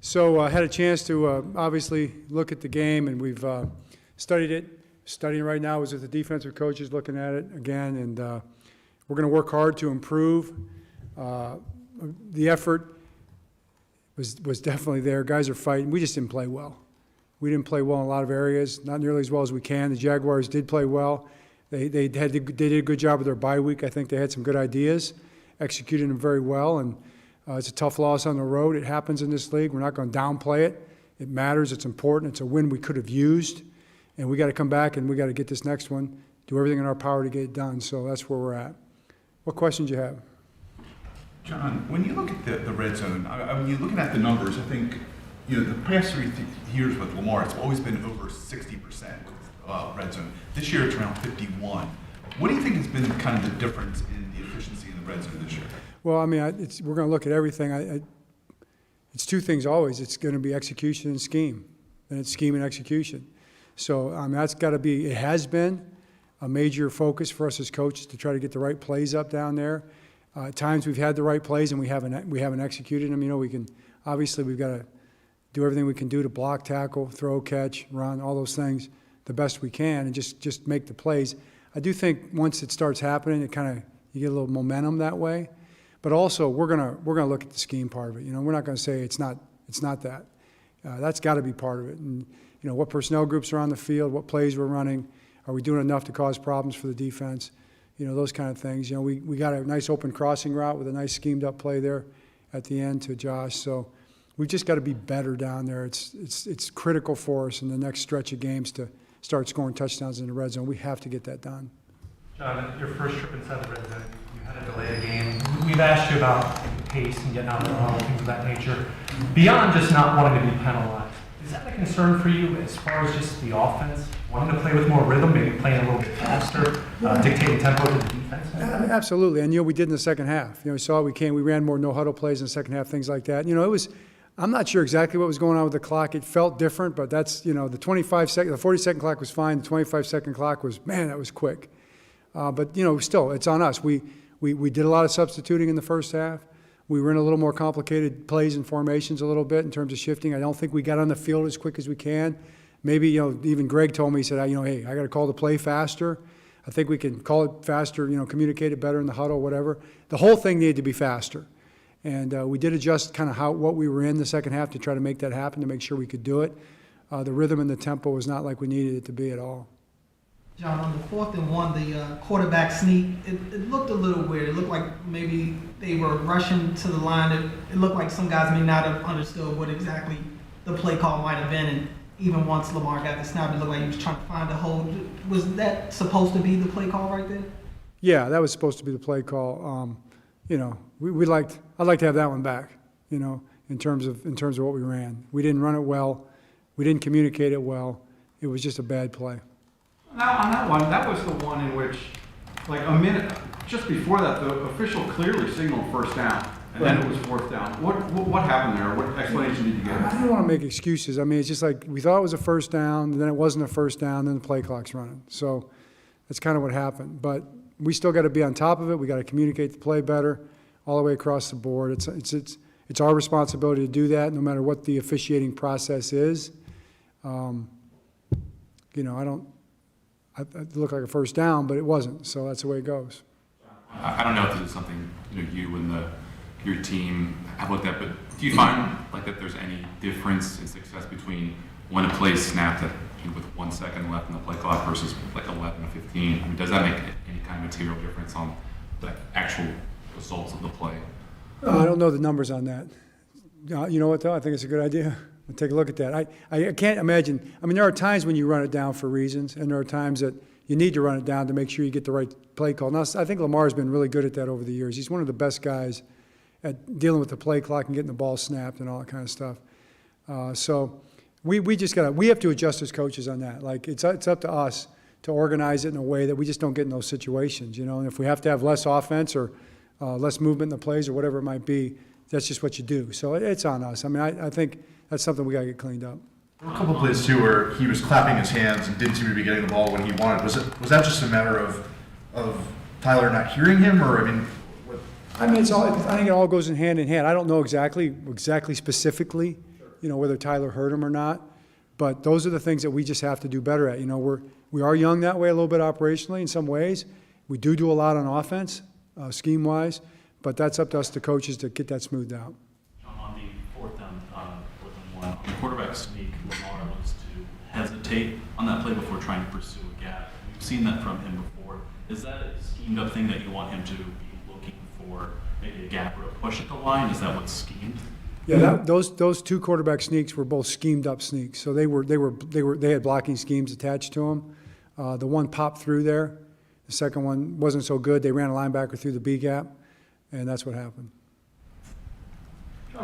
So I had a chance to obviously look at the game, and we've studied it. Studying right now is with the defensive coaches looking at it again, and we're going to work hard to improve. The effort was definitely there. Guys are fighting. We just didn't play well. We didn't play well in a lot of areas, not nearly as well as we can. The Jaguars did play well. They did a good job with their bye week. I think they had some good ideas, executed them very well, and it's a tough loss on the road. It happens in this league. We're not going to downplay it. It matters. It's important. It's a win we could have used, and we got to come back and we got to get this next one, do everything in our power to get it done. So that's where we're at. What questions do you have? John, when you look at the red zone, when you're looking at the numbers, I think the past 3 years with Lamar, it's always been over 60% with red zone. This year it's around 51. What do you think has been kind of the difference in the efficiency in the red zone this year? Well, I mean, we're going to look at everything. It's two things always. It's going to be execution and scheme, and it's scheme and execution. So that's got to be. It has been a major focus for us as coaches to try to get the right plays up down there. At times we've had the right plays and we haven't executed them. We can obviously we've got to do everything we can do to block, tackle, throw, catch, run, all those things the best we can, and just make the plays. I do think once it starts happening, it kind of you get a little momentum that way. But also we're gonna look at the scheme part of it. We're not going to say it's not that. That's got to be part of it. And what personnel groups are on the field, what plays we're running, are we doing enough to cause problems for the defense? Those kind of things. We got a nice open crossing route with a nice schemed up play there at the end to Josh. So we've just got to be better down there. It's critical for us in the next stretch of games to start scoring touchdowns in the red zone. We have to get that done. John, your first trip inside the red zone, you had to delay a game. We've asked you about pace and getting out of the huddle, things of that nature. Beyond just not wanting to be penalized, is that a concern for you as far as just the offense, wanting to play with more rhythm, maybe playing a little bit faster, dictating tempo to the defense? Absolutely, and we did in the second half. We saw we ran more no huddle plays in the second half, things like that. It was. I'm not sure exactly what was going on with the clock. It felt different, but that's the 40-second clock was fine. The 25-second clock was that was quick. But still, it's on us. We did a lot of substituting in the first half. We were in a little more complicated plays and formations a little bit in terms of shifting. I don't think we got on the field as quick as we can. Maybe even Greg told me, he said, hey, I got to call the play faster. I think we can call it faster, communicate it better in the huddle, whatever. The whole thing needed to be faster. And we did adjust kind of what we were in the second half to try to make that happen, to make sure we could do it. The rhythm and the tempo was not like we needed it to be at all. John, on the 4th and 1, the quarterback sneak, it looked a little weird. It looked like maybe they were rushing to the line. It looked like some guys may not have understood what exactly the play call might have been. And even once Lamar got the snap, it looked like he was trying to find a hole. Was that supposed to be the play call right there? Yeah, that was supposed to be the play call. I'd like to have that one back, in terms of what we ran. We didn't run it well. We didn't communicate it well. It was just a bad play. Now, on that one, that was the one in which, like a minute, just before that, the official clearly signaled first down, and then it was 4th down. What happened there? What explanation did you give? I don't want to make excuses. It's just like we thought it was a first down, and then it wasn't a first down, then the play clock's running. So that's kind of what happened. But we still got to be on top of it. We got to communicate the play better all the way across the board. It's our responsibility to do that, no matter what the officiating process is. It looked like a first down, but it wasn't. So that's the way it goes. I don't know if this is something you and your team have looked at, but do you find like that there's any difference in success between when a play is snapped with 1 second left in the play clock versus like 11 to 15? Does that make any kind of material difference on the actual results of the play? I don't know the numbers on that. You know what, though? I think it's a good idea. We'll take a look at that. I can't imagine. There are times when you run it down for reasons, and there are times that you need to run it down to make sure you get the right play call. Now, I think Lamar's been really good at that over the years. He's one of the best guys at dealing with the play clock and getting the ball snapped and all that kind of stuff. So we just we have to adjust as coaches on that. Like it's up to us to organize it in a way that we just don't get in those situations. And if we have to have less offense or less movement in the plays or whatever it might be, that's just what you do. So it's on us. I think that's something we got to get cleaned up. There were a couple of plays too where he was clapping his hands and didn't seem to be getting the ball when he wanted. Was that just a matter of Tyler not hearing him, or I think it all goes in hand. I don't know exactly specifically whether Tyler hurt him or not. But those are the things that we just have to do better at. We are young that way a little bit operationally in some ways. We do a lot on offense, scheme-wise, but that's up to us, the coaches, to get that smoothed out. On the fourth and one, on the quarterback sneak, Lamar looks to hesitate on that play before trying to pursue a gap. We've seen that from him before. Is that a schemed up thing that you want him to be looking for, maybe a gap or a push at the line? Is that what's schemed? Yeah, those two quarterback sneaks were both schemed up sneaks. So they had blocking schemes attached to them. The one popped through there. The second one wasn't so good. They ran a linebacker through the B gap, and that's what happened.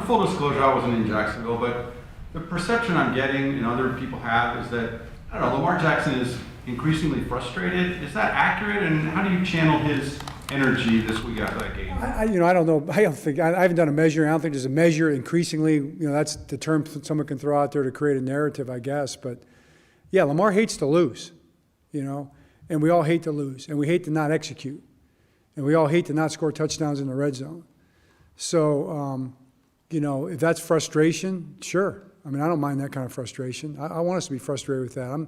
Full disclosure, I wasn't in Jacksonville, but the perception I'm getting and other people have is that, I don't know, Lamar Jackson is increasingly frustrated. Is that accurate? And how do you channel his energy this week after that game? I don't know. I haven't done a measure. I don't think there's a measure. Increasingly, that's the term someone can throw out there to create a narrative, I guess. But yeah, Lamar hates to lose, and we all hate to lose, and we hate to not execute, and we all hate to not score touchdowns in the red zone. So, if that's frustration, sure. I mean, I don't mind that kind of frustration. I want us to be frustrated with that.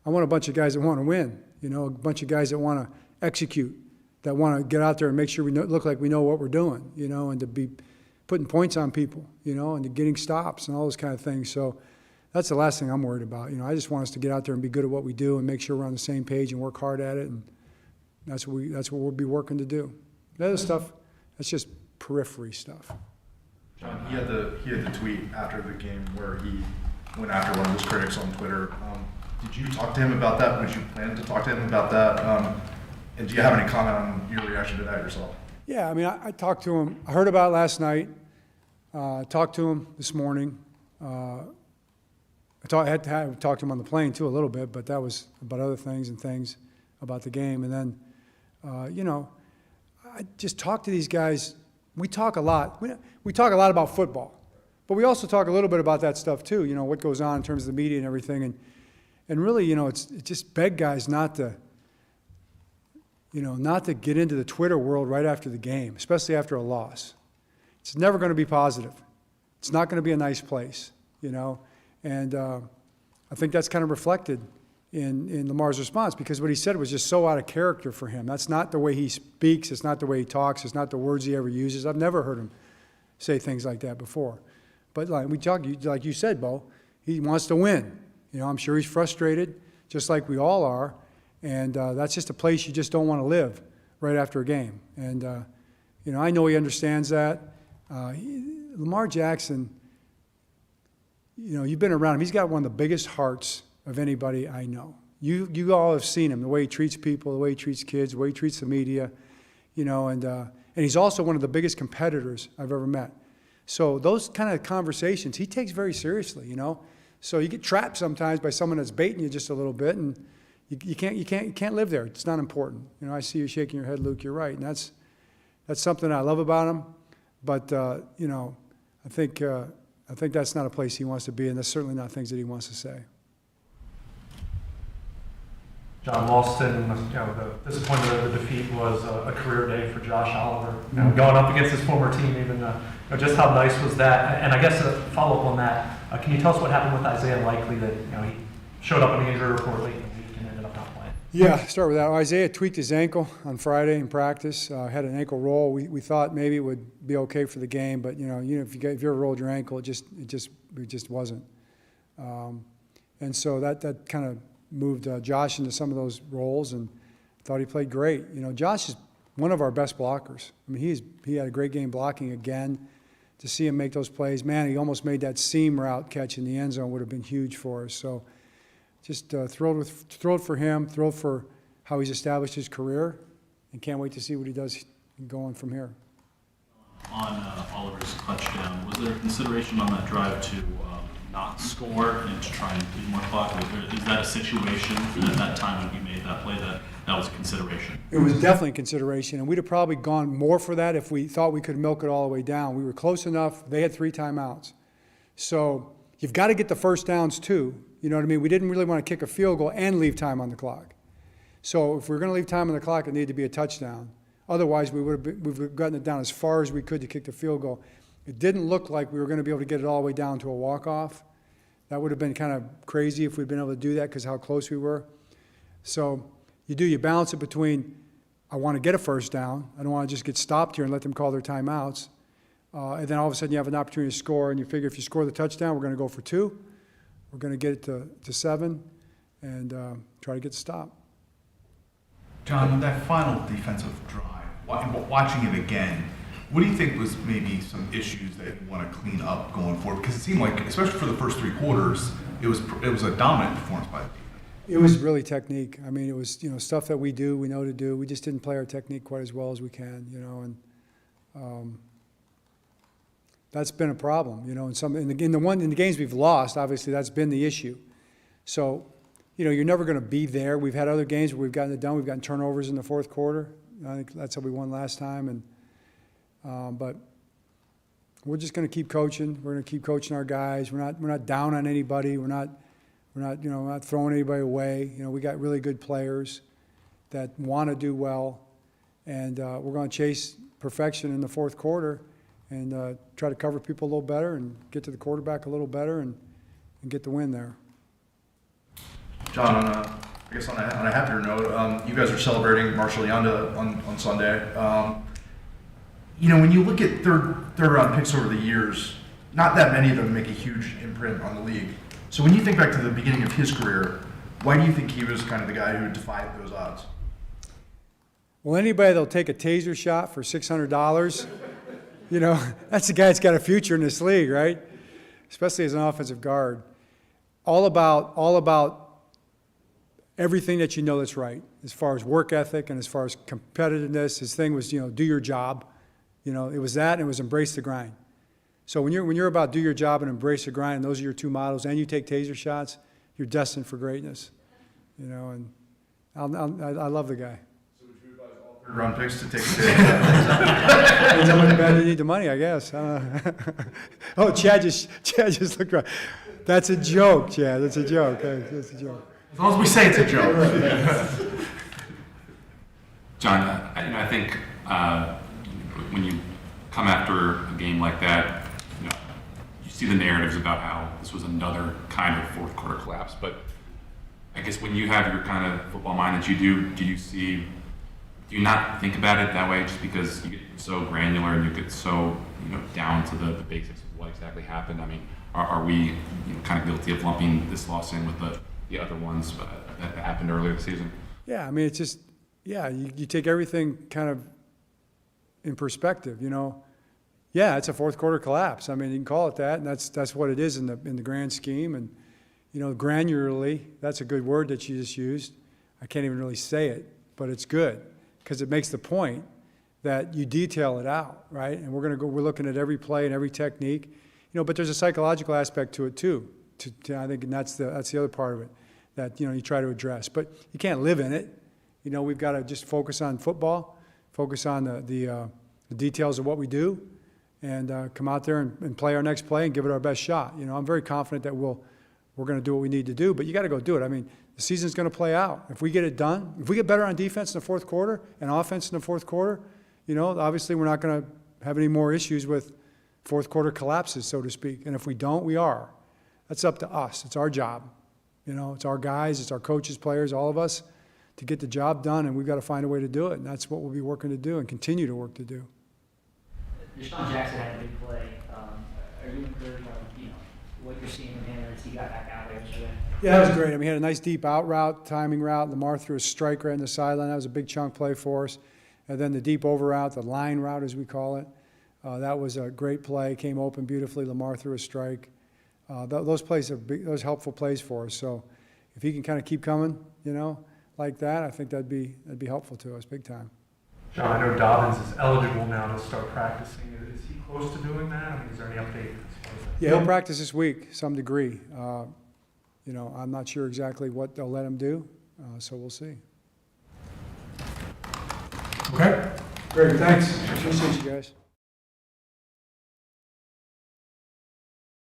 I want a bunch of guys that want to win, a bunch of guys that want to execute, that want to get out there and make sure we look like we know what we're doing, and to be putting points on people, and to getting stops and all those kind of things. So that's the last thing I'm worried about. I just want us to get out there and be good at what we do and make sure we're on the same page and work hard at it. And that's what we'll be working to do. The other stuff, that's just periphery stuff. John, he had the tweet after the game where he went after one of his critics on Twitter. Did you talk to him about that? Would you plan to talk to him about that? And do you have any comment on your reaction to that yourself? Yeah, I mean, I talked to him. I heard about it last night. Talked to him this morning. I had to talk to him on the plane too a little bit, but that was about other things and things about the game. And then, I just talk to these guys. We talk a lot. We talk a lot about football, but we also talk a little bit about that stuff too. What goes on in terms of the media and everything. And really, it just beg guys not to get into the Twitter world right after the game, especially after a loss. It's never going to be positive. It's not going to be a nice place, And I think that's kind of reflected in Lamar's response, because what he said was just so out of character for him. That's not the way he speaks. It's not the way he talks. It's not the words he ever uses. I've never heard him say things like that before. But like you said, Bo, he wants to win. I'm sure he's frustrated, just like we all are. And that's just a place you just don't want to live right after a game. And, I know he understands that. Lamar Jackson, you've been around him. He's got one of the biggest hearts of anybody I know. You all have seen him, the way he treats people, the way he treats kids, the way he treats the media, and he's also one of the biggest competitors I've ever met. So those kind of conversations he takes very seriously, So you get trapped sometimes by someone that's baiting you just a little bit, and you can't live there. It's not important. I see you shaking your head, Luke. You're right, and that's something I love about him. But I think that's not a place he wants to be, and that's certainly not things that he wants to say. John Walston, the disappointment of the defeat was a career day for Josh Oliver. Going up against his former team, even just how nice was that? And I guess a follow-up on that, can you tell us what happened with Isaiah Likely, that he showed up in the injury report late in the week and ended up not playing? Yeah, start with that. Isaiah tweaked his ankle on Friday in practice. Had an ankle roll. We thought maybe it would be okay for the game, but if you ever rolled your ankle, it just wasn't. And so that kind of moved Josh into some of those roles, and thought he played great. Josh is one of our best blockers. I mean, he had a great game blocking again. To see him make those plays, man, he almost made that seam route catch in the end zone, would have been huge for us. So just thrilled for him, thrilled for how he's established his career, and can't wait to see what he does going from here. On Oliver's touchdown, was there consideration on that drive to not score and to try and leave more clock? Is that a situation at that time when we made that play that was a consideration? It was definitely a consideration, and we'd have probably gone more for that if we thought we could milk it all the way down. We were close enough. They had 3 timeouts. So you've got to get the first downs too. You know what I mean? We didn't really want to kick a field goal and leave time on the clock. So if we were going to leave time on the clock, it needed to be a touchdown. Otherwise, we've gotten it down as far as we could to kick the field goal. It didn't look like we were going to be able to get it all the way down to a walk-off. That would have been kind of crazy if we'd been able to do that because how close we were. So you balance it between, I want to get a first down. I don't want to just get stopped here and let them call their timeouts. And then all of a sudden you have an opportunity to score, and you figure if you score the touchdown, we're going to go for 2. We're going to get it to 7 and try to get the stop. John, on that final defensive drive, watching it again, what do you think was maybe some issues that you want to clean up going forward? Because it seemed like, especially for the first 3 quarters, it was a dominant performance by the defense. It was really technique. I mean, it was stuff that we know to do. We just didn't play our technique quite as well as we can, and that's been a problem, in the games we've lost, obviously that's been the issue. So, you're never going to be there. We've had other games where we've gotten it done. We've gotten turnovers in the fourth quarter. I think that's how we won last time, but we're just going to keep coaching. We're going to keep coaching our guys. We're not down on anybody. We're not not throwing anybody away. We got really good players that want to do well, and we're going to chase perfection in the fourth quarter and try to cover people a little better and get to the quarterback a little better and get the win there. John, I guess on a happier note, you guys are celebrating Marshall Yanda on Sunday. When you look at third round picks over the years, not that many of them make a huge imprint on the league. So when you think back to the beginning of his career, why do you think he was kind of the guy who defied those odds? Well, anybody that'll take a taser shot for $600, that's the guy that's got a future in this league, right? Especially as an offensive guard. All about everything that that's right, as far as work ethic and as far as competitiveness. His thing was, do your job. It was that, and it was embrace the grind. So when you're about do your job and embrace the grind, and those are your two models, and you take taser shots, you're destined for greatness. And I love the guy. So would you advise all third round picks to take a taser shot? Depends how much bad you need the money, I guess. Oh, Chad just looked right. That's a joke, Chad. That's a joke. That's a joke. As long as we say it's a joke. John, I think when you come after a game like that, you see the narratives about how this was another kind of fourth quarter collapse. But I guess when you have your kind of football mind that you do you not think about it that way just because you get so granular and you get so down to the basics of what exactly happened? I mean, are we kind of guilty of lumping this loss in with the other ones that happened earlier this season? Yeah, I mean, it's just, you take everything kind of in perspective, Yeah, it's a fourth quarter collapse. I mean, you can call it that, and that's what it is in the grand scheme. And, granularly, that's a good word that you just used. I can't even really say it, but it's good because it makes the point that you detail it out, right? And we're looking at every play and every technique, but there's a psychological aspect to it too. I think, and that's the other part of it that, you try to address. But you can't live in it. We've got to just focus on football, focus on the details of what we do, and come out there and play our next play and give it our best shot. I'm very confident that we're going to do what we need to do, but you got to go do it. I mean, the season's going to play out. If we get it done, if we get better on defense in the fourth quarter and offense in the fourth quarter, obviously we're not going to have any more issues with fourth quarter collapses, so to speak. And if we don't, we are. That's up to us. It's our job. It's our guys, it's our coaches, players, all of us to get the job done, and we've got to find a way to do it. And that's what we'll be working to do and continue to work to do. Deshaun Jackson had a big play. Are you encouraged by what you're seeing from him as he got back out there yesterday? Yeah, that was great. I mean, he had a nice deep out route, timing route. Lamar threw a strike right in the sideline. That was a big chunk play for us. And then the deep over route, the line route as we call it, that was a great play. Came open beautifully. Lamar threw a strike. Those plays are big, those helpful plays for us. So if he can kind of keep coming, like that, I think that'd be helpful to us big time. John, I know Dobbins is eligible now to start practicing. Is he close to doing that? I mean, is there any update as far as that? Yeah, he'll practice this week, some degree. I'm not sure exactly what they'll let him do, so we'll see. Okay. Great, thanks. Appreciate you guys.